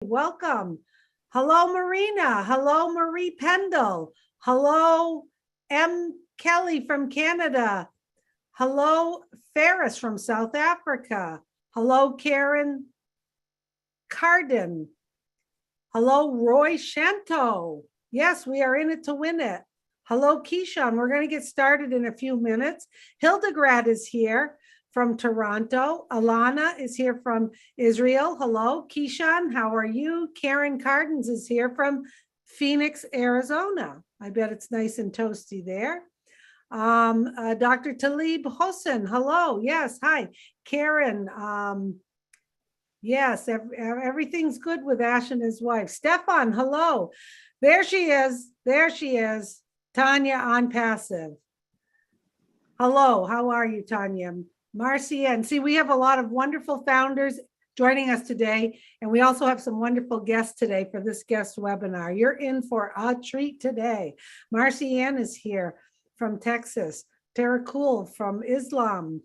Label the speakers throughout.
Speaker 1: Welcome. Hello, Marina. Hello, Marie Pendle. Hello, M. Kelly from Canada. Hello, Ferris from South Africa. Hello, Karen Carden. Hello, Roy Shanto. Yes, we are in it to win it. Hello, Keyshawn. We're going to get started in a few minutes. Hildegrad is here from Toronto. Alana is here from Israel. Hello, Keyshawn. How are you? Karen Cardens is here from Phoenix, Arizona. I bet it's nice and toasty there. Dr. Talib Hossein. Hello. Yes. Hi, Karen. Yes, everything's good with Ash and his wife. Stefan, hello. There she is. There she is. Tanya on passive. Hello, how are you, Tanya? Marcia, and see, we have a lot of wonderful founders joining us today, and we also have some wonderful guests today for this guest webinar. You're in for a treat today. Marcy Ann is here from Texas. Tara Cool from Islam.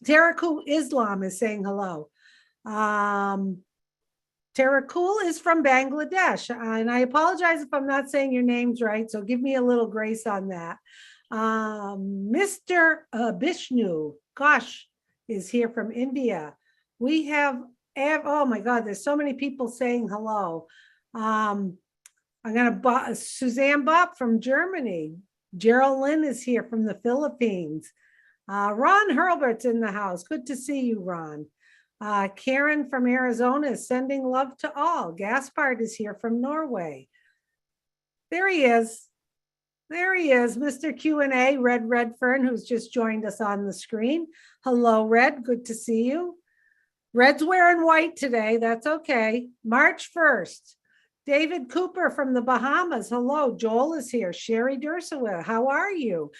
Speaker 1: Tara Cool Islam is saying hello. Tara Cool is from Bangladesh, and I apologize if I'm not saying your names right, so give me a little grace on that. Mr. Bishnu, gosh, is here from India. We have, oh my God, there's so many people saying hello. I'm gonna, Suzanne Bopp from Germany. Gerald Lynn is here from the Philippines. Ron Hurlbert's in the house. Good to see you, Ron. Karen from Arizona is sending love to all. Gaspard is here from Norway. There he is. There he is, Mr. Q&A, Red Redfern, who's just joined us on the screen. Hello, Red. Good to see you. Red's wearing white today. That's okay. March 1st. David Cooper from the Bahamas. Hello. Joel is here. Sherry Dursawa. How are you?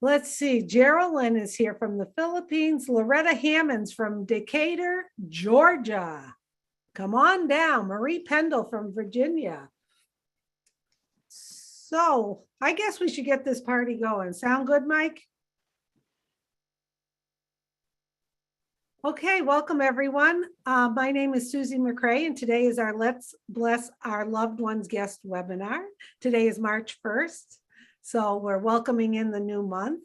Speaker 1: Let's see. Geraldine is here from the Philippines. Loretta Hammonds from Decatur, Georgia. Come on down. Marie Pendle from Virginia. So I guess we should get this party going. Sound good, Mike? Okay, welcome everyone. My name is Susie McCrae, and today is our Let's Bless Our Loved Ones guest webinar. Today is March 1st. So we're welcoming in the new month.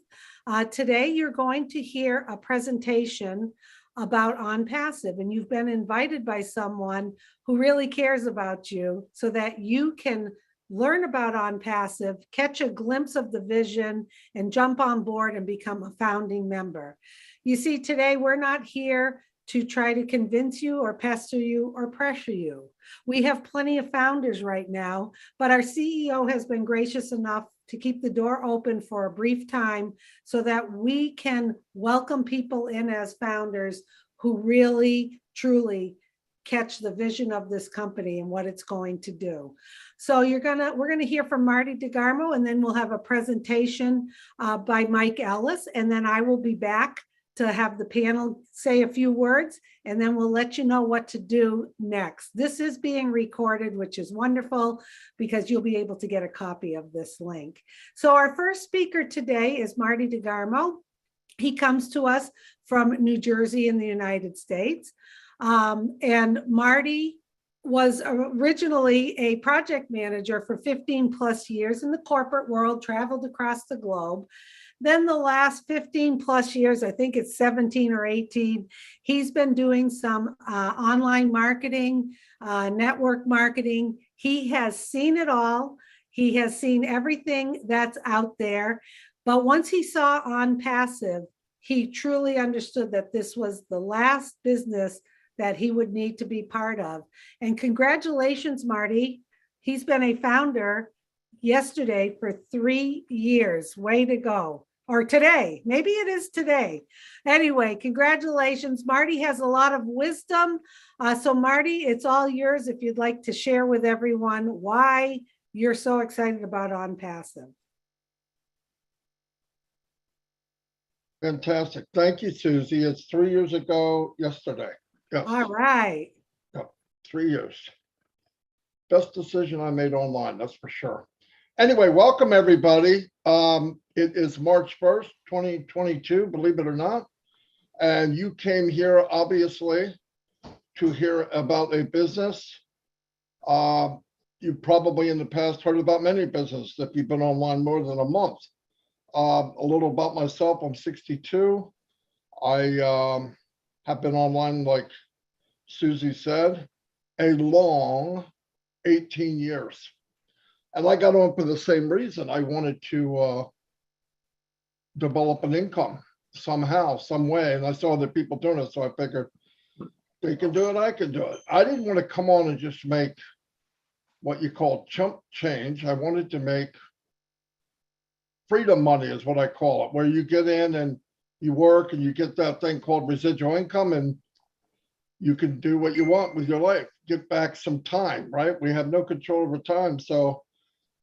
Speaker 1: Today, you're going to hear a presentation about OnPassive, and you've been invited by someone who really cares about you so that you can learn about OnPassive, catch a glimpse of the vision, and jump on board and become a founding member. You see, today we're not here to try to convince you or pester you or pressure you. We have plenty of founders right now, but our CEO has been gracious enough to keep the door open for a brief time so that we can welcome people in as founders who really, truly catch the vision of this company and what it's going to do. So we're gonna hear from Marty DeGarmo, and then we'll have a presentation by Mike Ellis, and then I will be back to have the panel say a few words, and then we'll let you know what to do next. This is being recorded, which is wonderful because you'll be able to get a copy of this link. So our first speaker today is Marty DeGarmo. He comes to us from New Jersey in the United States. And Marty was originally a project manager for 15 plus years in the corporate world, traveled across the globe. Then the last 15 plus years, I think it's 17 or 18, he's been doing some online marketing, network marketing. He has seen it all. He has seen everything that's out there. But once he saw OnPassive, he truly understood that this was the last business that he would need to be part of. And congratulations, Marty. He's been a founder yesterday for 3 years. Way to go. Or today, maybe it is today. Anyway, congratulations. Marty has a lot of wisdom. So Marty, it's all yours if you'd like to share with everyone why you're so excited about OnPassive.
Speaker 2: Fantastic. Thank you, Susie. It's 3 years ago yesterday. Yes.
Speaker 1: All right.
Speaker 2: Yep. 3 years. Best decision I made online, that's for sure. Anyway, welcome everybody. It is March 1st, 2022, believe it or not. And you came here, obviously, to hear about a business. You probably in the past heard about many businesses if you've been online more than a month. A little about myself, I'm 62. I have been online, like Susie said, a long 18 years. And I got on for the same reason. I wanted to develop an income somehow, some way. And I saw other people doing it. So I figured they can do it, I can do it. I didn't want to come on and just make what you call chump change. I wanted to make freedom money is what I call it, where you get in and you work and you get that thing called residual income and you can do what you want with your life, get back some time, right? We have no control over time. So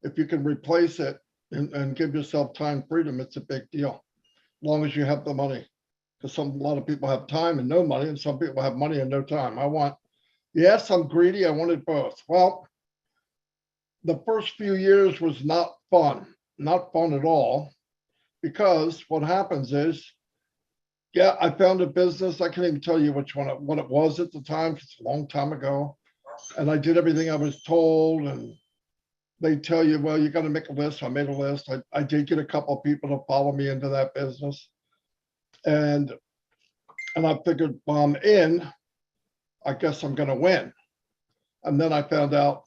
Speaker 2: if you can replace it and give yourself time freedom, it's a big deal, as long as you have the money. Because a lot of people have time and no money, and some people have money and no time. Yes, I'm greedy. I wanted both. Well, the first few years was not fun at all, because what happens is, yeah, I found a business. I can't even tell you what it was at the time, because it's a long time ago. And I did everything I was told, and they tell you, well, you got to make a list. I made a list. I did get a couple of people to follow me into that business. And I figured, well, I'm in, I guess I'm going to win. And then I found out,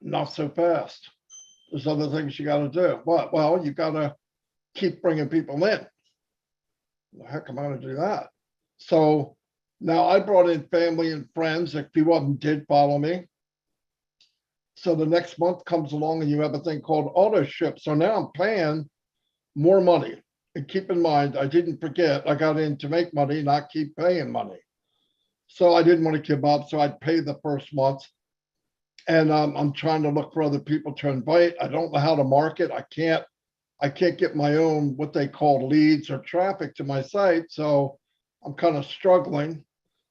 Speaker 2: not so fast. There's other things you got to do. What? Well, you got to keep bringing people in. The heck am I going to do that? So now I brought in family and friends. A few of them did follow me. So the next month comes along and you have a thing called auto ship. So now I'm paying more money. And keep in mind, I didn't forget, I got in to make money, not keep paying money. So I didn't want to give up. So I'd pay the first month. And I'm trying to look for other people to invite. I don't know how to market. I can't get my own, what they call leads or traffic to my site. So I'm kind of struggling.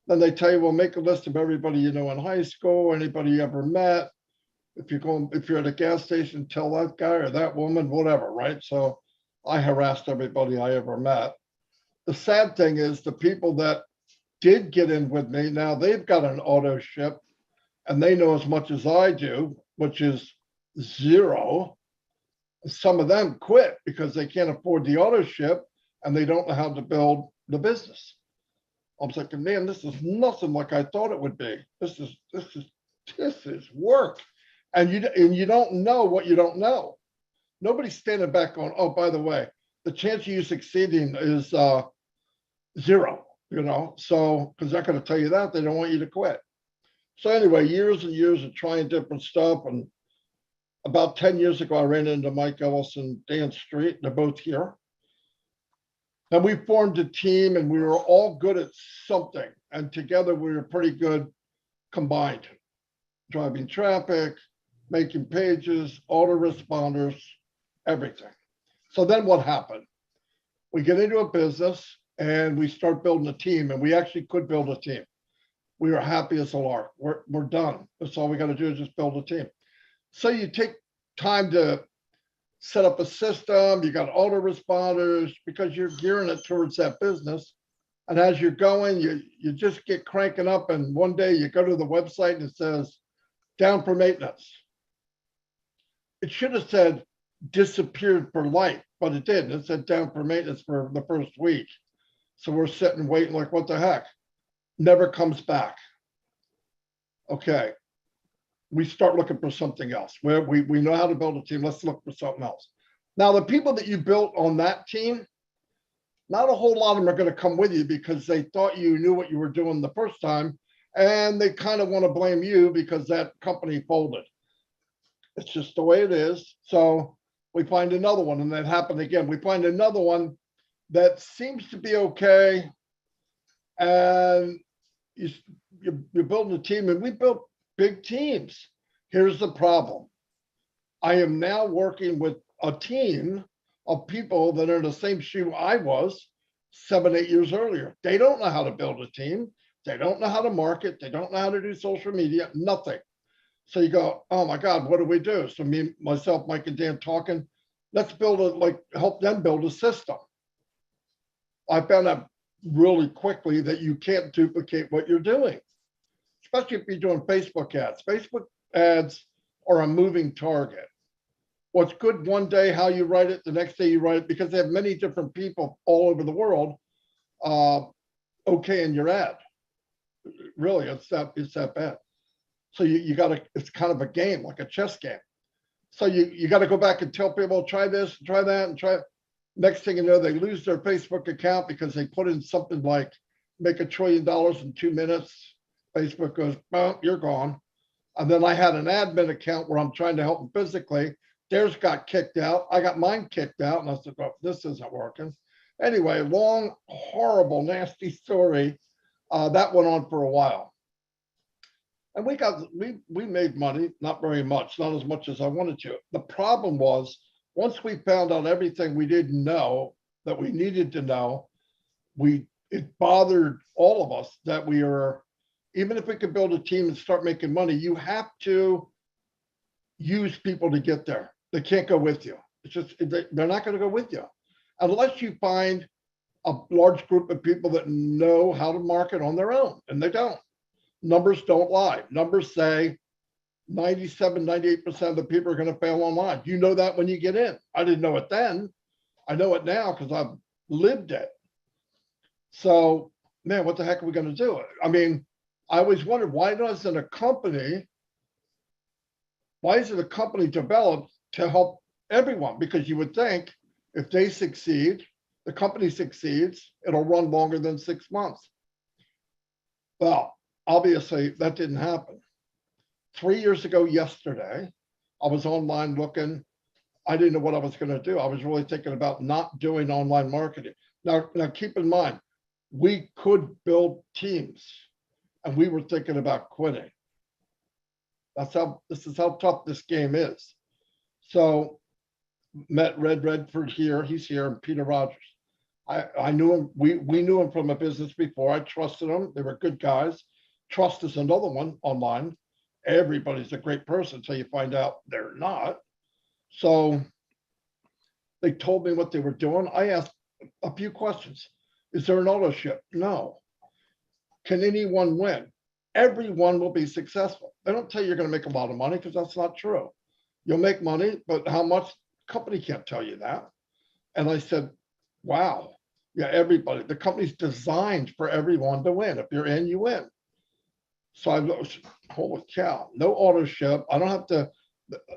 Speaker 2: Then they tell you, well, make a list of everybody you know in high school, anybody you ever met. If you're at a gas station, tell that guy or that woman, whatever, right? So I harassed everybody I ever met. The sad thing is the people that did get in with me, now they've got an auto ship and they know as much as I do, which is zero. Some of them quit because they can't afford the auto ship and they don't know how to build the business. I was thinking, man, this is nothing like I thought it would be. This is work. And you don't know what you don't know. Nobody's standing back going, oh, by the way, the chance of you succeeding is zero, so because they're going to tell you that, they don't want you to quit. So anyway, years and years of trying different stuff. And about 10 years ago, I ran into Mike Ellis and Dan Street. They're both here. And we formed a team and we were all good at something. And together we were pretty good combined. Driving traffic, making pages, autoresponders, everything. So then what happened? We get into a business and we start building a team, and we actually could build a team. We were happy as a lark. We're done. That's all we got to do is just build a team. So you take time to set up a system. You got autoresponders because you're gearing it towards that business. And as you're going, you just get cranking up. And one day you go to the website and it says down for maintenance. It should have said disappeared for life, but it didn't. It said down for maintenance for the first week. So we're sitting waiting like, what the heck? Never comes back. Okay. We start looking for something else. Where we know how to build a team. Let's look for something else. Now, the people that you built on that team, not a whole lot of them are going to come with you because they thought you knew what you were doing the first time, and they kind of want to blame you because that company folded. It's just the way it is. So we find another one, and that happened again. We find another one that seems to be okay, and you're building a team, and we built big teams. Here's the problem. I am now working with a team of people that are in the same shoe I was 7, 8 years earlier. They don't know how to build a team. They don't know how to market. They don't know how to do social media, nothing. So you go, oh my God, what do we do? So me, myself, Mike and Dan talking, let's help them build a system. I found out really quickly that you can't duplicate what you're doing. especially if you're doing Facebook ads. Facebook ads are a moving target. What's good one day, how you write it, the next day you write it, because they have many different people all over the world okay in your ad. Really, it's that bad. So you gotta, it's kind of a game, like a chess game. So you got to go back and tell people, try this, try that, and try. Next thing you know, they lose their Facebook account because they put in something like make $1 trillion in 2 minutes. Facebook goes, well, you're gone. And then I had an admin account where I'm trying to help them physically. Theirs got kicked out. I got mine kicked out. And I said, oh, this isn't working. Anyway, long, horrible, nasty story. That went on for a while. And we made money, not very much, not as much as I wanted to. The problem was, once we found out everything we didn't know that we needed to know, it bothered all of us that we are, even if we could build a team and start making money, you have to use people to get there. They can't go with you. It's just, they're not going to go with you unless you find a large group of people that know how to market on their own, and they don't. Numbers don't lie. Numbers say 97, 98% of the people are going to fail online. You know that when you get in. I didn't know it then. I know it now because I've lived it. So, man, what the heck are we going to do? I mean, I always wondered, why isn't a company developed to help everyone? Because you would think if they succeed, the company succeeds, it'll run longer than 6 months. Well, obviously that didn't happen. 3 years ago yesterday, I was online looking. I didn't know what I was going to do. I was really thinking about not doing online marketing. Now keep in mind, we could build teams, and we were thinking about quitting. This is how tough this game is. So met Red Redford here. He's here, and Peter Rogers. I knew him. We knew him from a business before. I trusted them. They were good guys. Trust is another one online. Everybody's a great person until you find out they're not. So they told me what they were doing. I asked a few questions. Is there an auto ship? No. Can anyone win? Everyone will be successful. They don't tell you you're going to make a lot of money, because that's not true. You'll make money, but how much? Company can't tell you that. And I said, wow. Yeah, everybody. The company's designed for everyone to win. If you're in, you win. So I was, holy cow, no auto ship. I don't have to,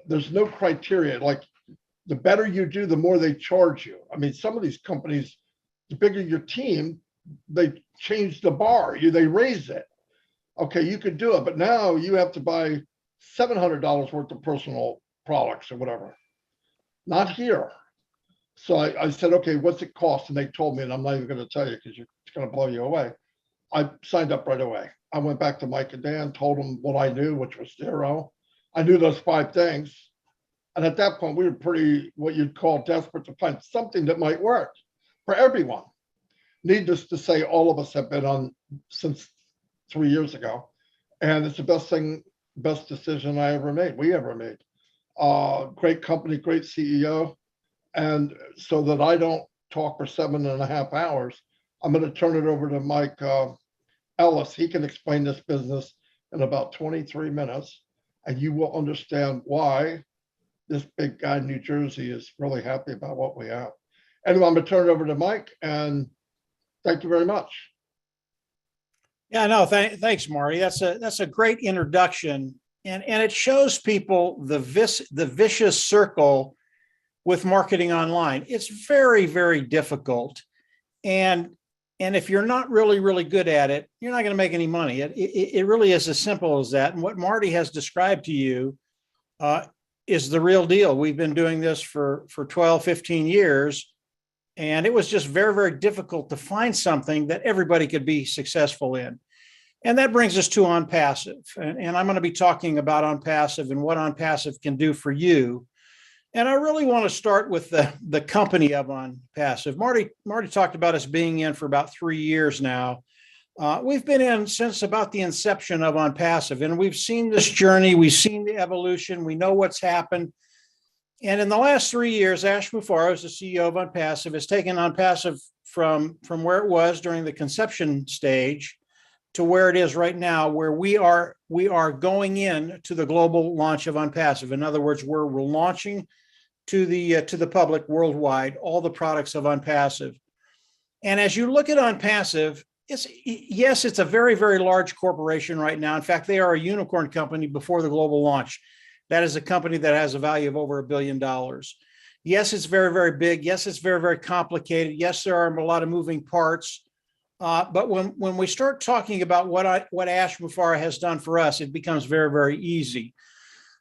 Speaker 2: there's no criteria. Like, the better you do, the more they charge you. I mean, some of these companies, the bigger your team, they change the bar. They raise it. Okay, you could do it, but now you have to buy $700 worth of personal products or whatever. Not here. So I said, okay, what's it cost? And they told me, and I'm not even going to tell you because it's going to blow you away. I signed up right away. I went back to Mike and Dan, told them what I knew, which was zero. I knew those 5 things. And at that point, we were pretty, what you'd call desperate to find something that might work for everyone. Needless to say, all of us have been on since 3 years ago. And it's the best decision I ever made, we ever made. Great company, great CEO. And so that I don't talk for 7.5 hours, I'm going to turn it over to Mike Ellis. He can explain this business in about 23 minutes, and you will understand why this big guy in New Jersey is really happy about what we have. Anyway, I'm going to turn it over to Mike, and thank you very much.
Speaker 3: Yeah, no, thanks, Marty. That's a great introduction, and it shows people the vicious circle with marketing online. It's very, very difficult, and if you're not really good at it, you're not going to make any money. It really is as simple as that. And what Marty has described to you is the real deal. We've been doing this for 12, 15 years. And it was just very, very difficult to find something that everybody could be successful in. And that brings us to OnPassive. And I'm going to be talking about OnPassive and what OnPassive can do for you. And I really want to start with the company of OnPassive. Marty talked about us being in for about 3 years now. We've been in since about the inception of OnPassive, and we've seen this journey. We've seen the evolution. We know what's happened. And in the last 3 years, Ash Mufarov, the CEO of OnPassive, has taken OnPassive from where it was during the conception stage to where it is right now, where we are going in to the global launch of OnPassive. In other words, we're launching to the public worldwide all the products of OnPassive. And as you look at OnPassive, it's a very, very large corporation right now. In fact, they are a unicorn company before the global launch. That is a company that has a value of over $1 billion. Yes, it's very, very big. Yes, it's very, very complicated. Yes, there are a lot of moving parts. But when we start talking about what Ash Mufareh has done for us, it becomes very, very easy.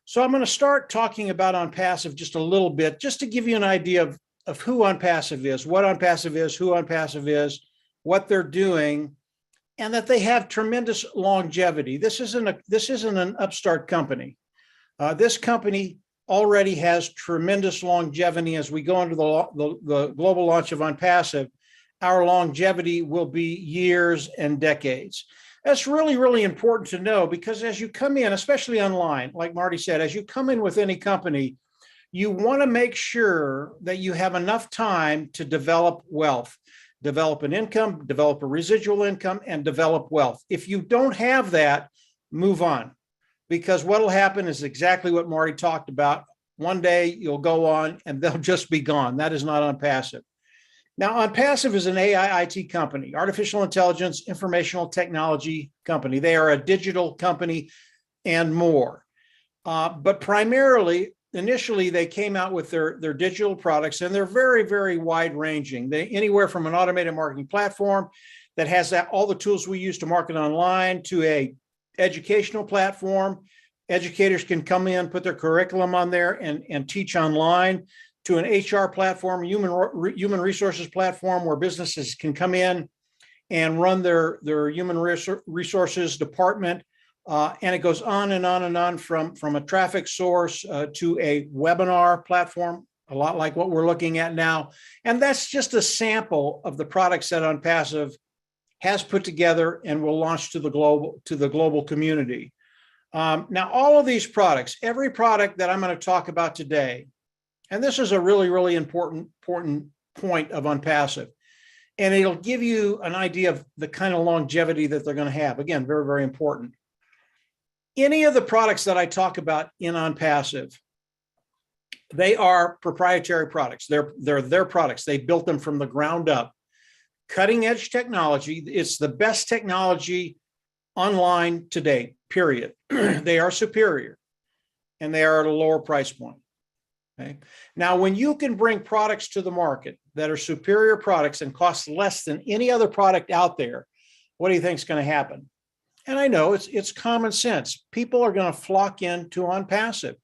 Speaker 3: So I'm going to start talking about OnPassive just a little bit, just to give you an idea of who OnPassive is, what OnPassive is, who OnPassive is, what they're doing, and that they have tremendous longevity. This isn't an upstart company. This company already has tremendous longevity. As we go into the global launch of OnPassive, our longevity will be years and decades. That's really, really important to know, because as you come in, especially online, like Marty said, as you come in with any company, you want to make sure that you have enough time to develop wealth, develop an income, develop a residual income, and develop wealth. If you don't have that, move on, because what will happen is exactly what Marty talked about. One day you'll go on and they'll just be gone. That is not OnPassive. Now, OnPassive is an AI IT company, artificial intelligence, informational technology company. They are a digital company and more. But primarily, initially, they came out with their digital products, and they're very, very wide ranging. They anywhere from an automated marketing platform that has all the tools we use to market online, to a educational platform. Educators can come in, put their curriculum on there and teach online, to an HR platform, human resources platform, where businesses can come in and run their human resources department. And it goes on and on and on, from a traffic source to a webinar platform, a lot like what we're looking at now. And that's just a sample of the products that OnPassive has put together and will launch to the global community. Now, all of these products, every product that I'm going to talk about today, and this is a really, really important point of OnPassive, and it'll give you an idea of the kind of longevity that they're going to have. Again, very, very important. Any of the products that I talk about in OnPassive, they are proprietary products. They're their products. They built them from the ground up. Cutting edge technology. It's the best technology online today, period. They are superior, and they are at a lower price point. Okay. Now, when you can bring products to the market that are superior products and cost less than any other product out there, what do you think is going to happen? And I know it's common sense. People are going to flock into OnPassive,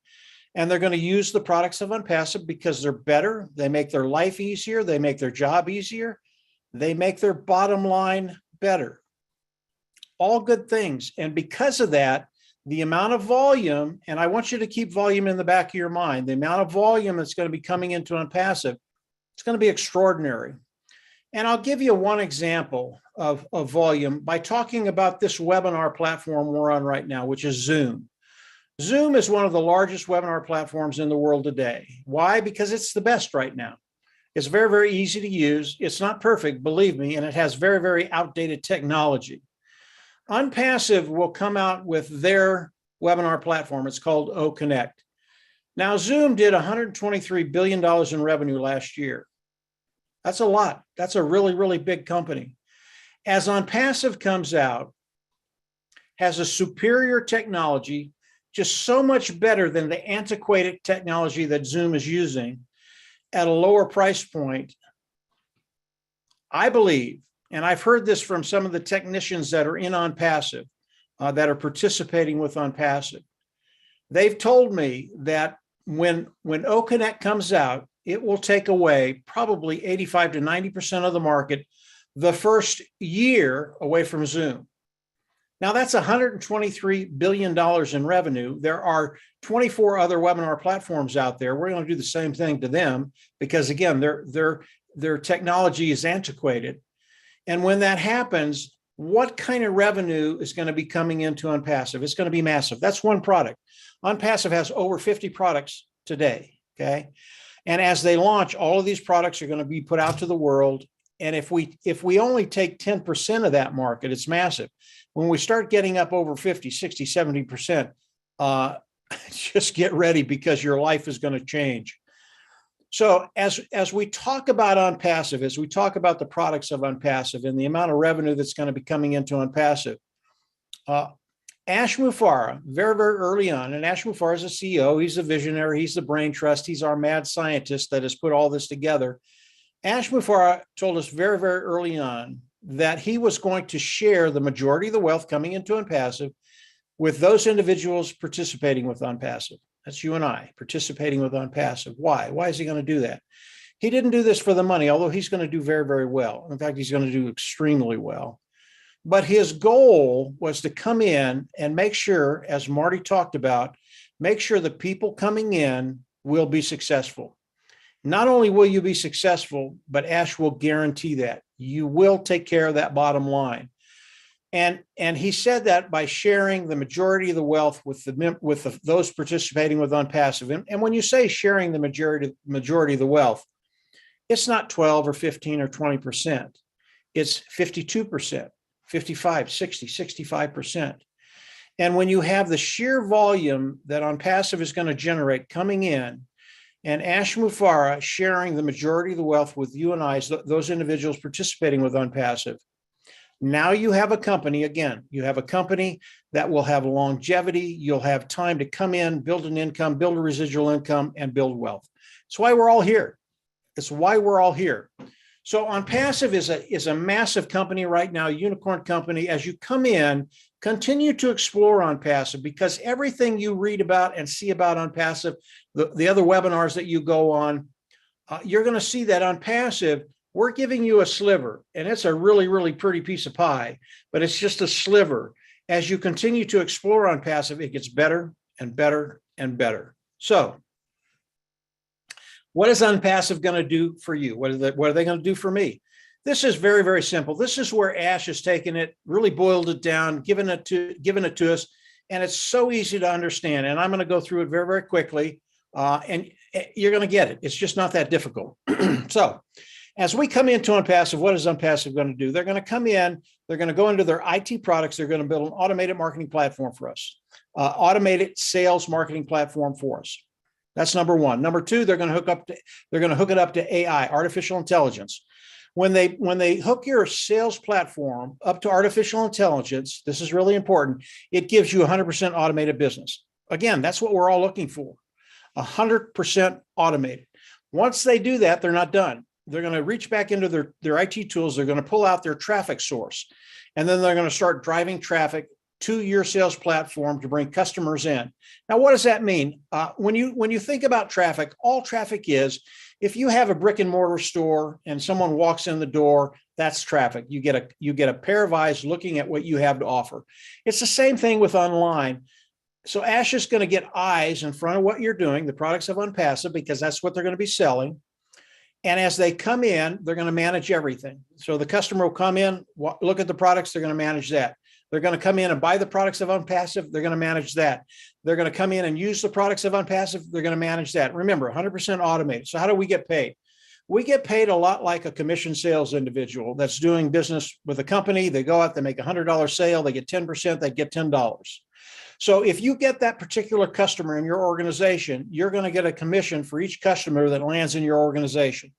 Speaker 3: and they're going to use the products of OnPassive because they're better. They make their life easier. They make their job easier. They make their bottom line better. All good things. And because of that, the amount of volume, and I want you to keep volume in the back of your mind, the amount of volume that's going to be coming into OnPassive, it's going to be extraordinary. And I'll give you one example of volume by talking about this webinar platform we're on right now, which is Zoom. Zoom is one of the largest webinar platforms in the world today. Why? Because it's the best right now. It's very, very easy to use. It's not perfect, believe me, and it has very, very outdated technology. OnPassive will come out with their webinar platform. It's called OConnect. Now, Zoom did $123 billion in revenue last year. That's a lot. That's a really, really big company. As OnPassive comes out, has a superior technology, just so much better than the antiquated technology that Zoom is using, at a lower price point, I believe, and I've heard this from some of the technicians that are in OnPassive, that are participating with OnPassive. They've told me that when OConnect comes out, it will take away probably 85 to 90% of the market the first year away from Zoom. Now, that's $123 billion in revenue. There are 24 other webinar platforms out there. We're going to do the same thing to them because, again, their technology is antiquated. And when that happens, what kind of revenue is going to be coming into OnPassive? It's going to be massive. That's one product. OnPassive has over 50 products today, okay? And as they launch, all of these products are going to be put out to the world. And if we only take 10% of that market, it's massive. When we start getting up over 50, 60, 70%, just get ready because your life is going to change. So as we talk about OnPassive, as we talk about the products of OnPassive and the amount of revenue that's going to be coming into OnPassive, Ash Mufareh, very, very early on, and Ash Mufareh is a CEO, he's the visionary, he's the brain trust, he's our mad scientist that has put all this together. Ash Mufareh told us very, very early on that he was going to share the majority of the wealth coming into OnPassive with those individuals participating with OnPassive. That's you and I participating with OnPassive. Why? Why is he going to do that? He didn't do this for the money, although he's going to do very, very well. In fact, he's going to do extremely well. But his goal was to come in and make sure, as Marty talked about, make sure the people coming in will be successful. Not only will you be successful, but Ash will guarantee that you will take care of that bottom line. And he said that by sharing the majority of the wealth with those participating with OnPassive. And when you say sharing the majority of the wealth, it's not 12 or 15 or 20%. It's 52%, 55, 60, 65%. And when you have the sheer volume that OnPassive is going to generate coming in, and Ash Mufareh sharing the majority of the wealth with you and I, those individuals participating with OnPassive, now you have a company, again, you have a company that will have longevity. You'll have time to come in, build an income, build a residual income, and build wealth. That's why we're all here. It's why we're all here. So OnPassive is a massive company right now, unicorn company. As you come in, continue to explore OnPassive, because everything you read about and see about OnPassive, the other webinars that you go on, you're going to see that OnPassive, we're giving you a sliver, and it's a really, really pretty piece of pie, but it's just a sliver. As you continue to explore OnPassive, it gets better and better and better. So what is OnPassive going to do for you? What are they going to do for me? This is very, very simple. This is where Ash has taken it, really boiled it down, given it to us, and it's so easy to understand. And I'm going to go through it very, very quickly, and you're going to get it. It's just not that difficult. So as we come into OnPassive, what is OnPassive going to do? They're going to come in, they're going to go into their IT products, they're going to build an automated marketing platform for us, automated sales marketing platform for us. That's number one. Number two, they're going to hook it up to AI, artificial intelligence. When they hook your sales platform up to artificial intelligence, this is really important, it gives you 100% automated business. Again, that's what we're all looking for, 100% automated. Once they do that, they're not done. They're going to reach back into their IT tools. They're going to pull out their traffic source, and then they're going to start driving traffic to your sales platform to bring customers in. Now, what does that mean? When you think about traffic, all traffic is, if you have a brick and mortar store and someone walks in the door, that's traffic. You get a pair of eyes looking at what you have to offer. It's the same thing with online. So Ash is going to get eyes in front of what you're doing, the products of OnPassive, because that's what they're going to be selling. And as they come in, they're going to manage everything. So the customer will come in, look at the products, they're going to manage that. They're going to come in and buy the products of OnPassive, they're going to manage that. They're going to come in and use the products of OnPassive, they're going to manage that. Remember, 100% automated. So how do we get paid? We get paid a lot like a commission sales individual that's doing business with a company. They go out, they make $100 sale, they get 10%, they get $10. So if you get that particular customer in your organization, you're going to get a commission for each customer that lands in your organization.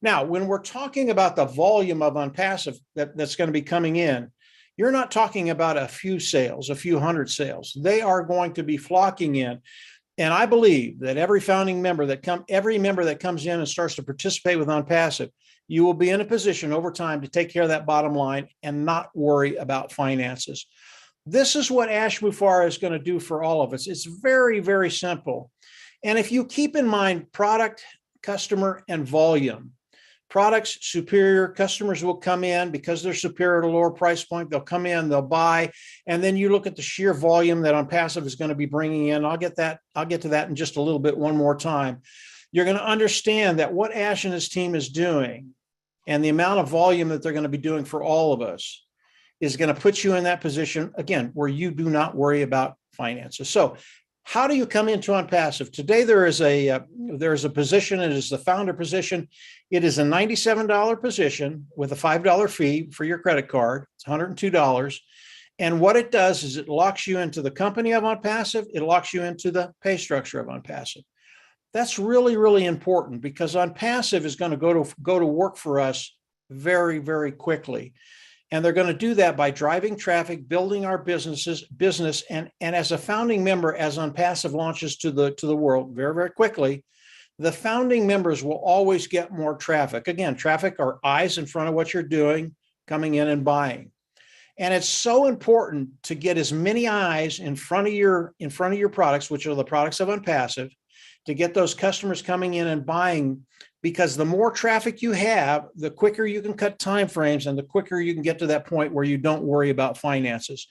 Speaker 3: Now, when we're talking about the volume of OnPassive that's going to be coming in, you're not talking about a few sales, a few hundred sales. They are going to be flocking in. And I believe that every member that comes in and starts to participate with OnPassive, you will be in a position over time to take care of that bottom line and not worry about finances. This is what Ash Mufareh is going to do for all of us. It's very, very simple. And if you keep in mind product, customer, and volume, products superior, customers will come in because they're superior at a lower price point. They'll come in, they'll buy, and then you look at the sheer volume that OnPassive is going to be bringing in. I'll get to that in just a little bit one more time. You're going to understand that what Ash and his team is doing and the amount of volume that they're going to be doing for all of us is going to put you in that position, again, where you do not worry about finances. So how do you come into OnPassive? Today, there is a position. It is the founder position. It is a $97 position with a $5 fee for your credit card. It's $102. And what it does is it locks you into the company of OnPassive. It locks you into the pay structure of OnPassive. That's really, really important because OnPassive is going to go to work for us very, very quickly. And they're going to do that by driving traffic, building our business. And as a founding member, as OnPassive launches to the world very, very quickly, the founding members will always get more traffic. Again, traffic are eyes in front of what you're doing, coming in and buying. And it's so important to get as many eyes in front of your products, which are the products of OnPassive, to get those customers coming in and buying, because the more traffic you have, the quicker you can cut timeframes and the quicker you can get to that point where you don't worry about finances.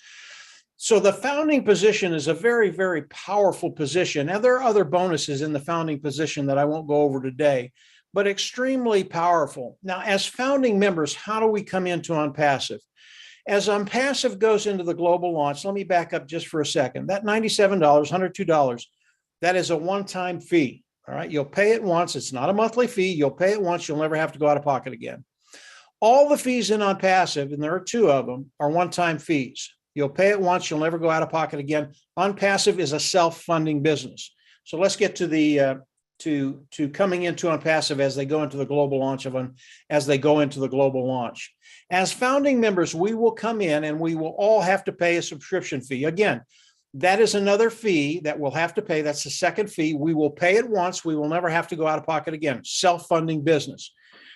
Speaker 3: So the founding position is a very, very powerful position. Now, there are other bonuses in the founding position that I won't go over today, but extremely powerful. Now, as founding members, how do we come into OnPassive? As OnPassive goes into the global launch, let me back up just for a second. That $97, $102, that is a one-time fee. All right. You'll pay it once. It's not a monthly fee. You'll pay it once. You'll never have to go out of pocket again. All the fees in OnPassive, and there are 2 of them, are one-time fees. You'll pay it once. You'll never go out of pocket again. OnPassive is a self-funding business. So let's get to the to coming into OnPassive as they go into the global launch As founding members, we will come in and we will all have to pay a subscription fee. Again, that is another fee that we'll have to pay. That's the second fee. We will pay it once. We will never have to go out of pocket again. Self-funding business.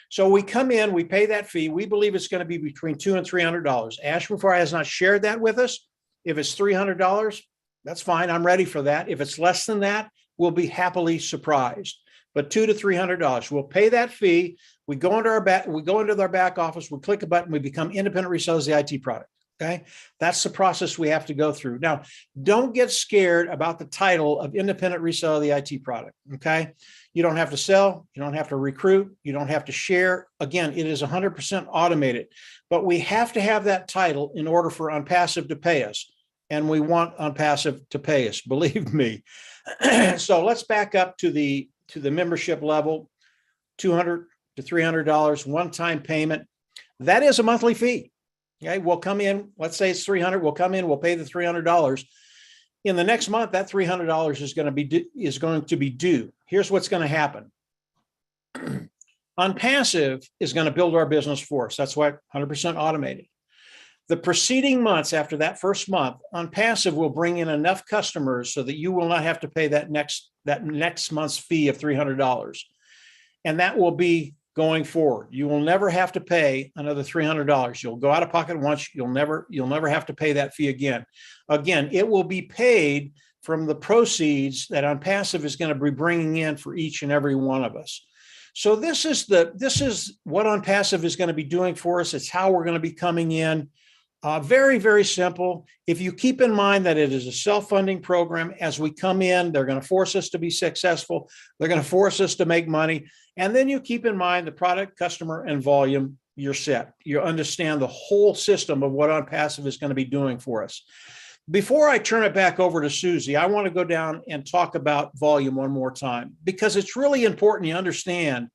Speaker 3: So we come in, we pay that fee. We believe it's going to be between $200 and $300. Ashman has not shared that with us. If it's $300, that's fine. I'm ready for that. If it's less than that, we'll be happily surprised. But $200 to $300, we'll pay that fee. We go into their back office. We click a button. We become independent resellers of the IT product. Okay, that's the process we have to go through. Now, don't get scared about the title of independent reseller of the IT product. Okay, you don't have to sell, you don't have to recruit, you don't have to share. Again, it is 100% automated, but we have to have that title in order for OnPassive to pay us, and we want OnPassive to pay us. Believe me. So let's back up to the membership level, $200 to $300 one-time payment. That is a monthly fee. Okay, we'll come in, let's say it's $300, we'll come in, we'll pay the $300. In the next month, that $300 is going to be due. Here's what's going to happen. OnPassive is going to build our business for us. That's why 100% automated. The preceding months after that first month, OnPassive will bring in enough customers so that you will not have to pay that next month's fee of $300. And that will be going forward. You will never have to pay another $300. You'll go out of pocket once. You'll never have to pay that fee again. Again, it will be paid from the proceeds that OnPassive is going to be bringing in for each and every one of us. So this is what OnPassive is going to be doing for us. It's how we're going to be coming in. Very, very simple. If you keep in mind that it is a self-funding program, as we come in, they're going to force us to be successful. They're going to force us to make money. And then you keep in mind the product, customer, and volume, you're set. You understand the whole system of what OnPassive is going to be doing for us. Before I turn it back over to Susie, I want to go down and talk about volume one more time, because it's really important you understand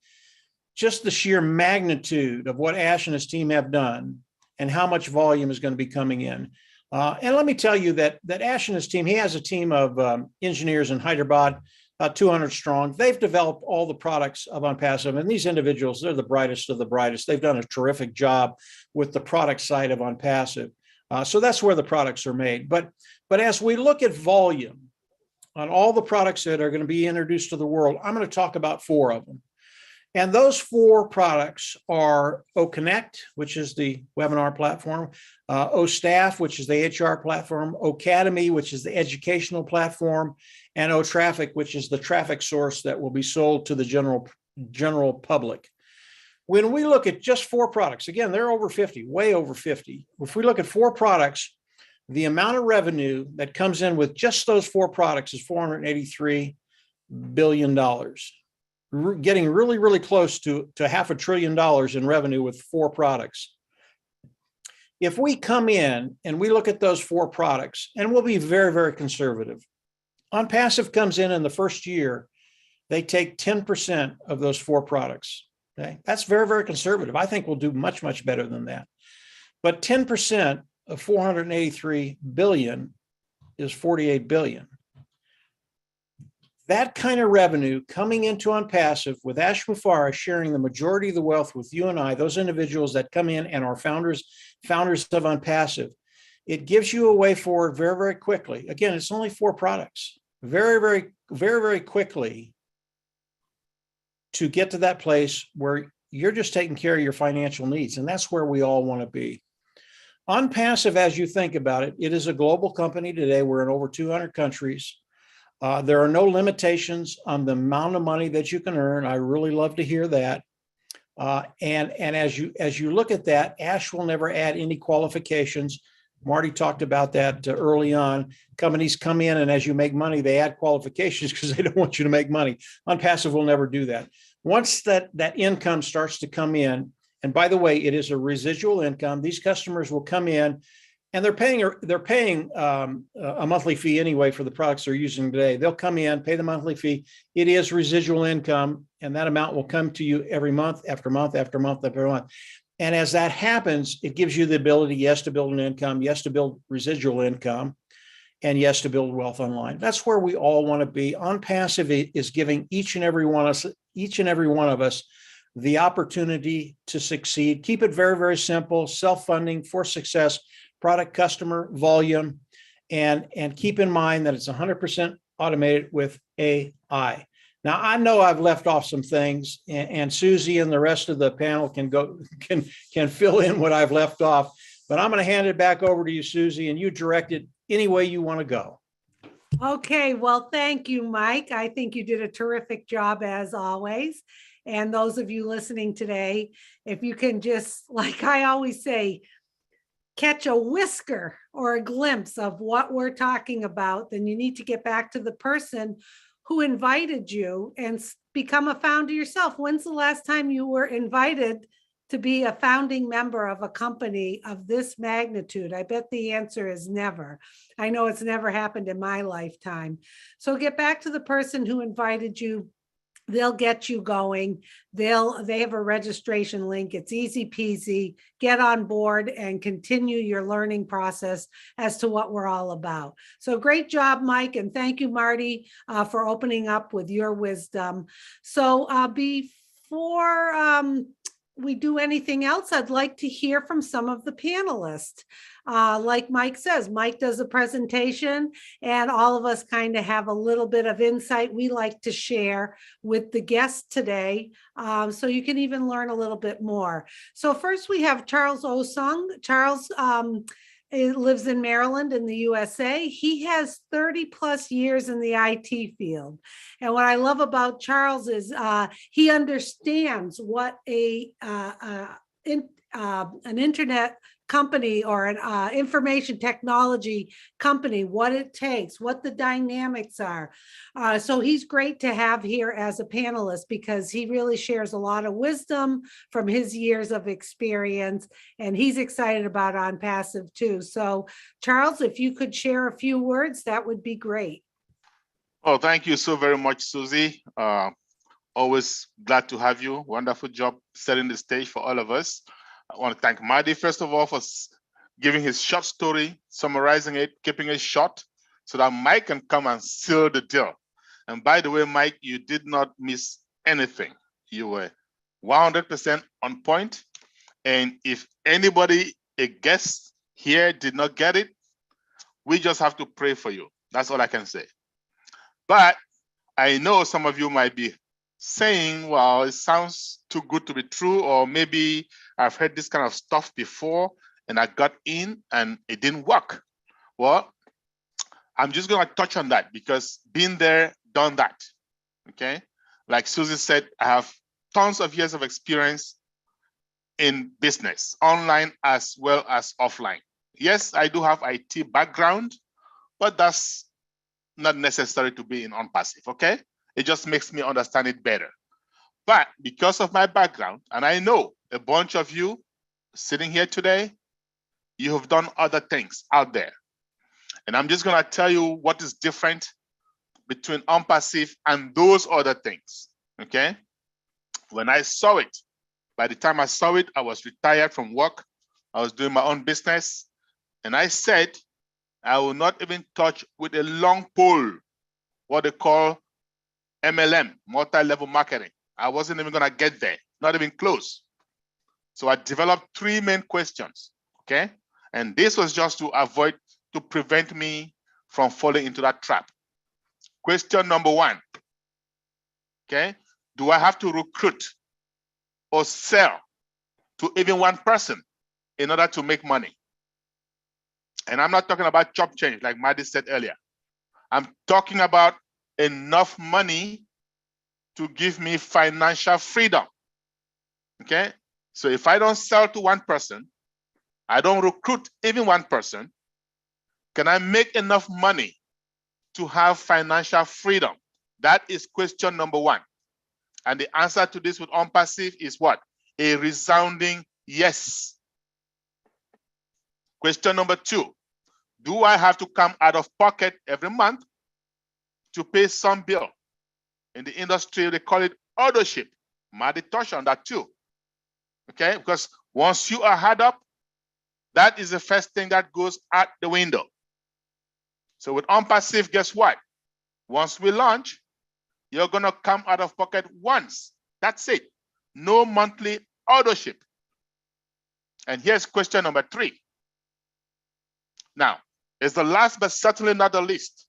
Speaker 3: just the sheer magnitude of what Ash and his team have done and how much volume is going to be coming in. And let me tell you that Ash and his team, he has a team of engineers in Hyderabad, about 200 strong. They've developed all the products of OnPassive, and these individuals, they're the brightest of the brightest. They've done a terrific job with the product side of OnPassive. So that's where the products are made. But as we look at volume on all the products that are going to be introduced to the world, I'm going to talk about 4 of them. And those 4 products are OConnect, which is the webinar platform, OStaff, which is the HR platform, Ocademy, which is the educational platform, and OTraffic, which is the traffic source that will be sold to the general public. When we look at just 4 products, again, they're over 50, way over 50. If we look at 4 products, the amount of revenue that comes in with just those 4 products is $483 billion. Getting really, really close to $500 billion in revenue with 4 products. If we come in and we look at those 4 products, and we'll be very, very conservative. OnPassive comes in the first year, they take 10% of those 4 products. Okay, that's very, very conservative. I think we'll do much, much better than that. But 10% of 483 billion is 48 billion. That kind of revenue coming into OnPassive with Ash Mufareh sharing the majority of the wealth with you and I, those individuals that come in and are founders of OnPassive, it gives you a way forward very, very quickly. Again, it's only 4 products. Very, very, very, very quickly to get to that place where you're just taking care of your financial needs. And that's where we all want to be. OnPassive, as you think about it, it is a global company today. We're in over 200 countries. There are no limitations on the amount of money that you can earn. I really love to hear that. And as you look at that, Ash will never add any qualifications. Marty talked about that early on. Companies come in, and as you make money, they add qualifications because they don't want you to make money. OnPassive will never do that. Once that income starts to come in, and by the way, it is a residual income. These customers will come in, and they're paying a monthly fee anyway for the products they're using today. They'll come in, pay the monthly fee. It is residual income, and that amount will come to you every month after month after month after month. And as that happens, it gives you the ability, yes, to build an income, yes, to build residual income, and yes, to build wealth online. That's where we all want to be. OnPassive is giving each and every one of us the opportunity to succeed. Keep it very, very simple, self-funding for success, product, customer, volume, and keep in mind that it's 100% automated with AI. Now, I know I've left off some things, and Susie and the rest of the panel can fill in what I've left off, but I'm going to hand it back over to you, Susie, and you direct it any way you want to go.
Speaker 1: Okay, well, thank you, Mike. I think you did a terrific job as always. And those of you listening today, if you can just, like I always say, catch a whisker or a glimpse of what we're talking about, then you need to get back to the person who invited you and become a founder yourself. When's the last time you were invited to be a founding member of a company of this magnitude? I bet the answer is never. I know it's never happened in my lifetime. So get back to the person who invited you. They'll get you going. They have a registration link. It's easy peasy. Get on board and continue your learning process as to what we're all about. So great job, Mike. And thank you, Marty, for opening up with your wisdom. So before we do anything else, I'd like to hear from some of the panelists. Like Mike says, Mike does a presentation, and all of us kind of have a little bit of insight we like to share with the guests today, so you can even learn a little bit more. So first we have Charles Osung. Charles lives in Maryland in the USA. He has 30 plus years in the IT field. And what I love about Charles is he understands what an internet company or an information technology company, what it takes, what the dynamics are. So he's great to have here as a panelist because he really shares a lot of wisdom from his years of experience, and he's excited about OnPassive too. So Charles, if you could share a few words, that would be great.
Speaker 4: Oh, thank you so very much, Susie. Always glad to have you. Wonderful job setting the stage for all of us. I want to thank Marty, first of all, for giving his short story, summarizing it, keeping it short, so that Mike can come and seal the deal. And by the way, Mike, you did not miss anything. You were 100% on point. And if anybody, a guest here, did not get it, we just have to pray for you. That's all I can say. But I know some of you might be saying, well, it sounds too good to be true, or maybe I've heard this kind of stuff before and I got in and it didn't work. Well, I'm just going to touch on that because being there, done that. Okay. Like Susie said, I have tons of years of experience in business, online as well as offline. Yes, I do have IT background, but that's not necessary to be in OnPassive. Okay. It just makes me understand it better. But because of my background, and I know a bunch of you sitting here today, you have done other things out there. And I'm just going to tell you what is different between OnPassive and those other things. Okay. When I saw it, by the time I saw it, I was retired from work. I was doing my own business. And I said, I will not even touch with a long pole, what they call MLM, multi-level marketing. I wasn't even gonna get there, not even close. So I developed 3 main questions, okay? And this was just to prevent me from falling into that trap. Question number 1, okay? Do I have to recruit or sell to even one person in order to make money? And I'm not talking about chop change like Maddie said earlier. I'm talking about enough money to give me financial freedom, okay? So if I don't sell to one person, I don't recruit even one person, can I make enough money to have financial freedom? That is question number 1. And the answer to this with OnPassive is what? A resounding yes. Question number 2, do I have to come out of pocket every month to pay some bill? In the industry, they call it ownership. Maddie touched on that too, okay? Because once you are hard up, that is the first thing that goes out the window. So with OnPassive, guess what? Once we launch, you're gonna come out of pocket once. That's it. No monthly ownership. And here's question number 3. Now, it's the last but certainly not the least.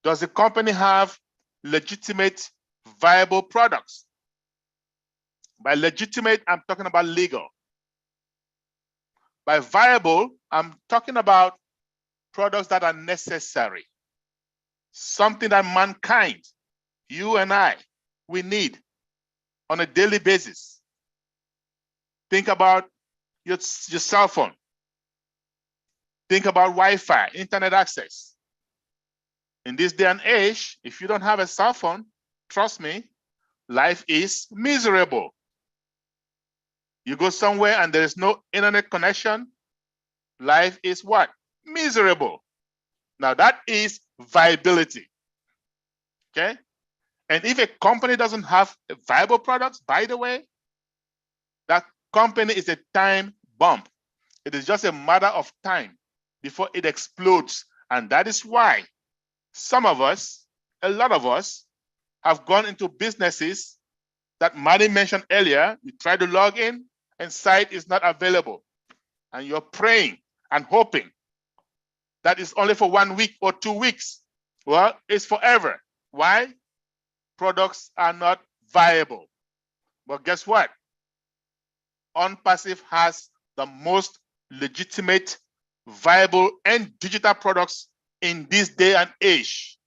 Speaker 4: Does the company have legitimate, viable products? By legitimate, I'm talking about legal. By viable, I'm talking about products that are necessary. Something that mankind, you and I, we need on a daily basis. Think about your cell phone. Think about Wi-Fi, internet access. In this day and age, if you don't have a cell phone, trust me, life is miserable. You go somewhere and there is no internet connection, life is what? Miserable. Now that is viability, okay? And if a company doesn't have viable products, by the way, that company is a time bomb. It is just a matter of time before it explodes. And that is why some of us, a lot of us, have gone into businesses that Maddie mentioned earlier. You try to log in and site is not available. And you're praying and hoping that is only for 1 week or 2 weeks. Well, it's forever. Why? Products are not viable. But guess what? OnPassive has the most legitimate, viable, and digital products in this day and age.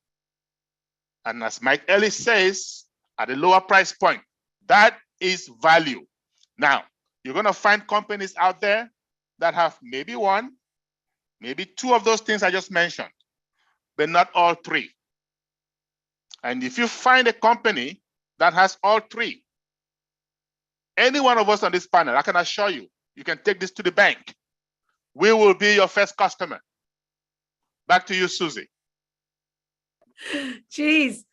Speaker 4: And as Mike Ellis says, at a lower price point, that is value. Now, you're going to find companies out there that have maybe 1, maybe 2 of those things I just mentioned, but not all 3. And if you find a company that has all 3, any one of us on this panel, I can assure you, you can take this to the bank. We will be your first customer. Back to you, Susie.
Speaker 1: Geez,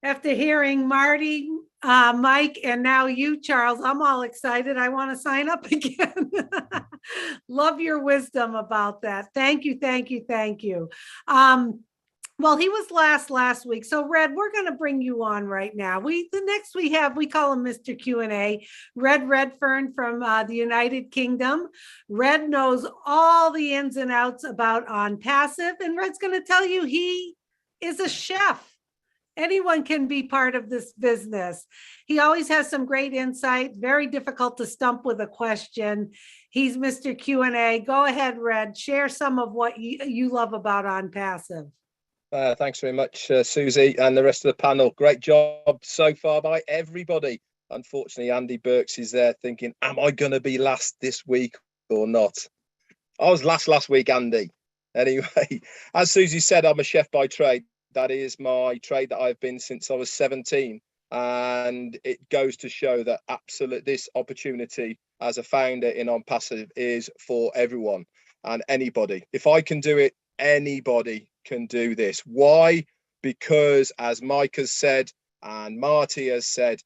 Speaker 1: after hearing Marty, Mike, and now you, Charles, I'm all excited. I want to sign up again. Love your wisdom about that. Thank you, thank you, thank you. Well, he was last week. So Red, we're going to bring you on right now. The next we call him Mr. Q&A, Red Redfern from the United Kingdom. Red knows all the ins and outs about OnPassive, and Red's going to tell you he is a chef. Anyone can be part of this business. He always has some great insight, very difficult to stump with a question. He's Mr. Q&A. Go ahead, Red. Share some of what you love about OnPassive.
Speaker 5: Thanks very much, Susie, and the rest of the panel. Great job so far by everybody. Unfortunately, Andy Burks is there thinking, am I going to be last this week or not? I was last week, Andy. Anyway, as Susie said, I'm a chef by trade. That is my trade that I've been since I was 17. And it goes to show that this opportunity as a founder in OnPassive is for everyone and anybody. If I can do it, anybody can do this. Why? Because as Mike has said and Marty has said,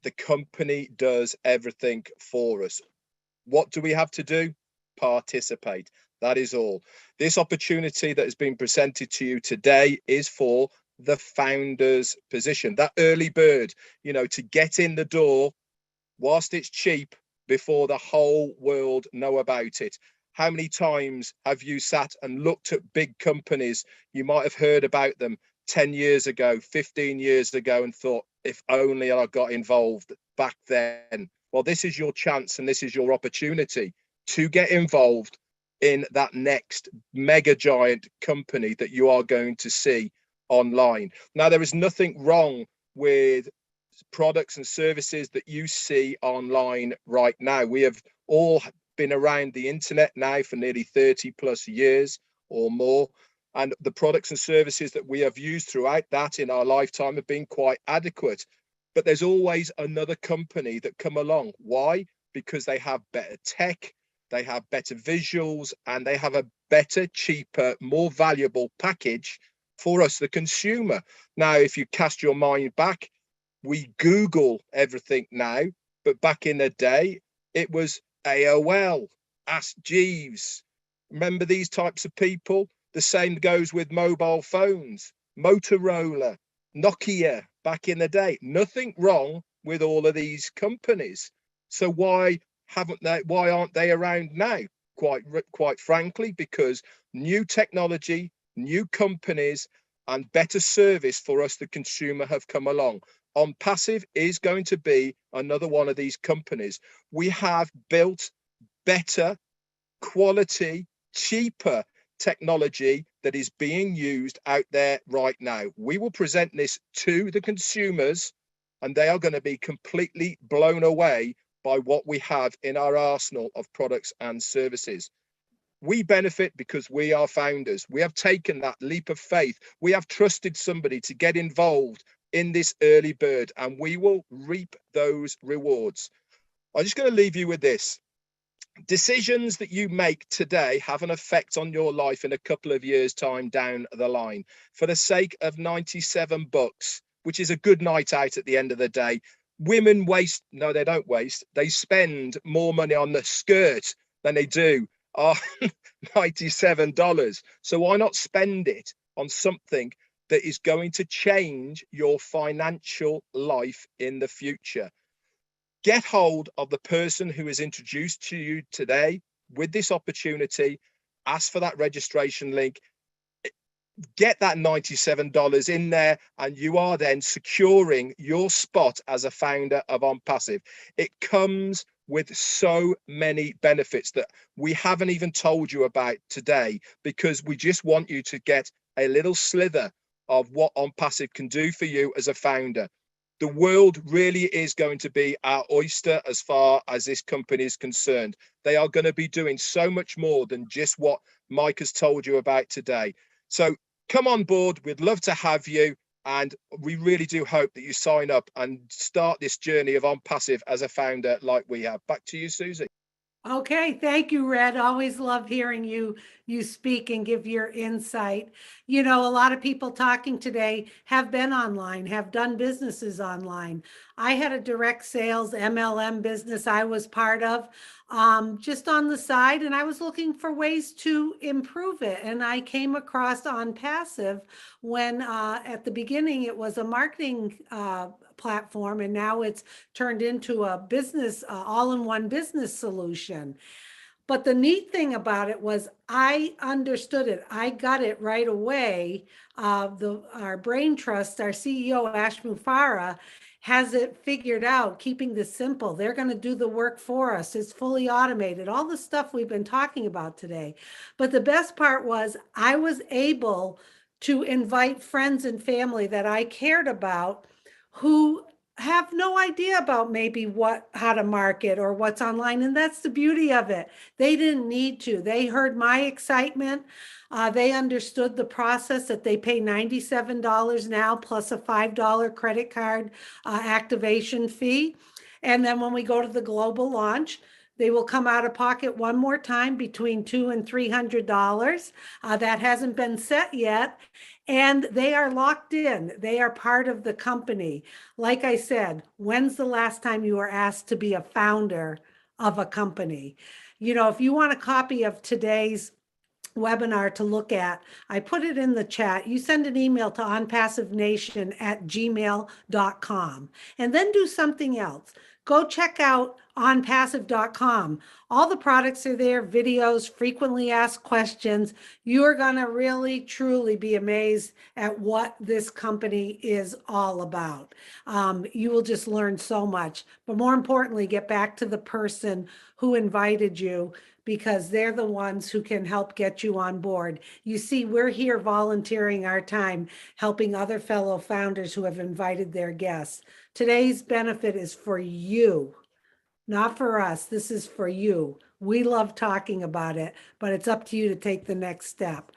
Speaker 5: the company does everything for us. What do we have to do? participate. That is all. This opportunity that has been presented to you today is for the founder's position, that early bird, to get in the door whilst it's cheap before the whole world know about it. How many times have you sat and looked at big companies? You might have heard about them 10 years ago, 15 years ago, and thought, if only I got involved back then. Well, this is your chance and this is your opportunity to get involved in that next mega giant company that you are going to see online. Now, there is nothing wrong with products and services that you see online right now. We have all been around the internet now for nearly 30 plus years or more. And the products and services that we have used throughout that in our lifetime have been quite adequate. But there's always another company that come along. Why? Because they have better tech, they have better visuals, and they have a better, cheaper, more valuable package for us, the consumer. Now, if you cast your mind back, we Google everything now, but back in the day, it was AOL, Ask Jeeves. Remember these types of people? The same goes with mobile phones, Motorola, Nokia back in the day. Nothing wrong with all of these companies. So why aren't they around now? Quite frankly, because new technology, new companies, and better service for us, the consumer, have come along. OnPassive is going to be another one of these companies. We have built better quality, cheaper technology that is being used out there right now. We will present this to the consumers, and they are going to be completely blown away by what we have in our arsenal of products and services. We benefit because we are founders. We have taken that leap of faith. We have trusted somebody to get involved in this early bird, and we will reap those rewards. I'm just going to leave you with this. Decisions that you make today have an effect on your life in a couple of years' time down the line. For the sake of $97, which is a good night out at the end of the day, women no, they don't waste. They spend more money on the skirt than they do on $97. So why not spend it on something that is going to change your financial life in the future? Get hold of the person who is introduced to you today with this opportunity. Ask for that registration link. Get that $97 in there, and you are then securing your spot as a founder of OnPassive. It comes with so many benefits that we haven't even told you about today, because we just want you to get a little slither of what OnPassive can do for you as a founder. The world really is going to be our oyster as far as this company is concerned. They are going to be doing so much more than just what Mike has told you about today. So come on board. We'd love to have you. And we really do hope that you sign up and start this journey of OnPassive as a founder like we have. Back to you, Susie.
Speaker 1: Okay, thank you, Red. Always love hearing you speak and give your insight. A lot of people talking today have been online, have done businesses online. I had a direct sales MLM business I was part of, just on the side, and I was looking for ways to improve it. And I came across OnPassive when at the beginning it was a marketing platform, and now it's turned into a business, all-in-one business solution. But the neat thing about it was I understood it. I got it right away. Our brain trust, our CEO, Ash Mufarah, has it figured out, keeping this simple. They're going to do the work for us. It's fully automated, all the stuff we've been talking about today. But the best part was I was able to invite friends and family that I cared about who have no idea about maybe how to market or what's online. And that's the beauty of it. They didn't need to. They heard my excitement. They understood the process, that they pay $97 now plus a $5 credit card activation fee. And then when we go to the global launch, they will come out of pocket one more time between $200 and $300. That hasn't been set yet. And they are locked in. They are part of the company. Like I said, when's the last time you were asked to be a founder of a company? you know, if you want a copy of today's webinar to look at, I put it in the chat. You send an email to onpassivenation@gmail.com and then do something else. Go check out onpassive.com. All the products are there, videos, frequently asked questions. You're going to really, truly be amazed at what this company is all about. You will just learn so much. But more importantly, get back to the person who invited you, because they're the ones who can help get you on board. You see, we're here volunteering our time, helping other fellow founders who have invited their guests. Today's benefit is for you, not for us. This is for you. We love talking about it, but it's up to you to take the next step.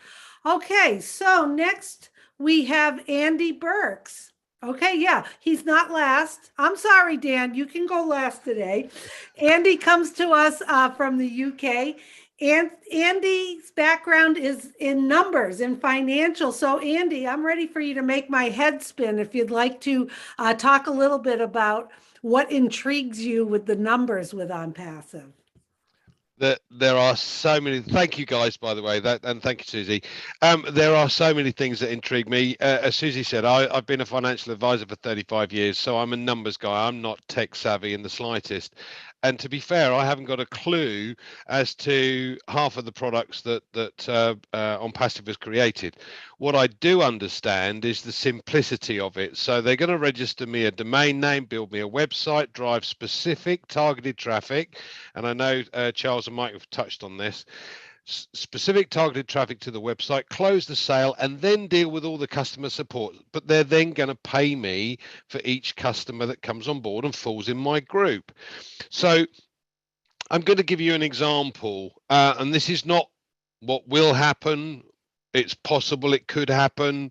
Speaker 1: Okay, so next we have Andy Burks. Okay, yeah, he's not last. I'm sorry, Dan, you can go last today. Andy comes to us from the UK. And Andy's background is in numbers and financial. So Andy, I'm ready for you to make my head spin if you'd like to talk a little bit about what intrigues you with the numbers with OnPassive.
Speaker 6: There are so many. Thank you guys, by the way, and thank you, Susie. There are so many things that intrigue me. As Susie said, I've been a financial advisor for 35 years, so I'm a numbers guy. I'm not tech savvy in the slightest. And to be fair, I haven't got a clue as to half of the products that OnPassive has created. What I do understand is the simplicity of it. So they're going to register me a domain name, build me a website, drive specific targeted traffic. And I know Charles and Mike have touched on this. Specific targeted traffic to the website, close the sale, and then deal with all the customer support. But they're then going to pay me for each customer that comes on board and falls in my group. So I'm going to give you an example, and this is not what will happen. It's possible it could happen.